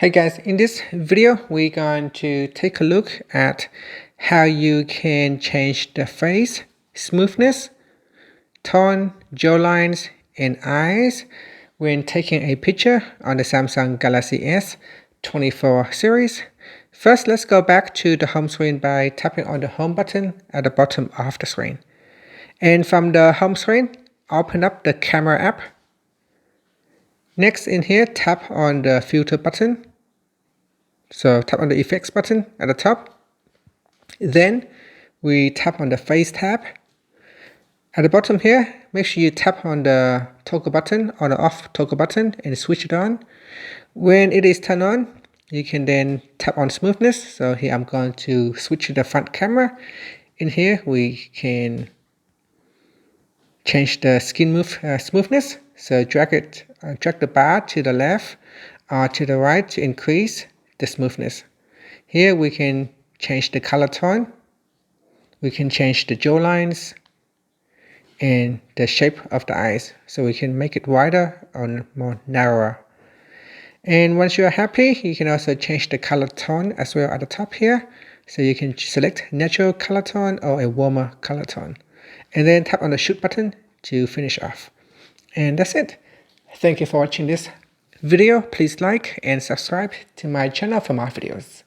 Hey guys, in this video we're going to take a look at how you can change the face, smoothness, tone, jawlines, and eyes when taking a picture on the Samsung Galaxy S24 series. First, let's go back to the home screen by tapping on the home button at the bottom of the screen. And from the home screen, open up the camera app. Next in here, tap on the filter button. So tap on the effects button at the top. Then we tap on the face tab. At the bottom here, make sure you tap on the toggle button or the off toggle button and switch it on. When it is turned on, you can then tap on smoothness. So here I'm going to switch to the front camera. In here we can change the skin smoothness. So drag the bar to the left or to the right to increase the smoothness. Here we can change the color tone. We can change the jaw lines and the shape of the eyes. So we can make it wider or more narrower. And once you are happy, you can also change the color tone as well at the top here. So you can select natural color tone or a warmer color tone. And then tap on the shoot button to finish off. And that's it. Thank you for watching this video. Please like and subscribe to my channel for more videos.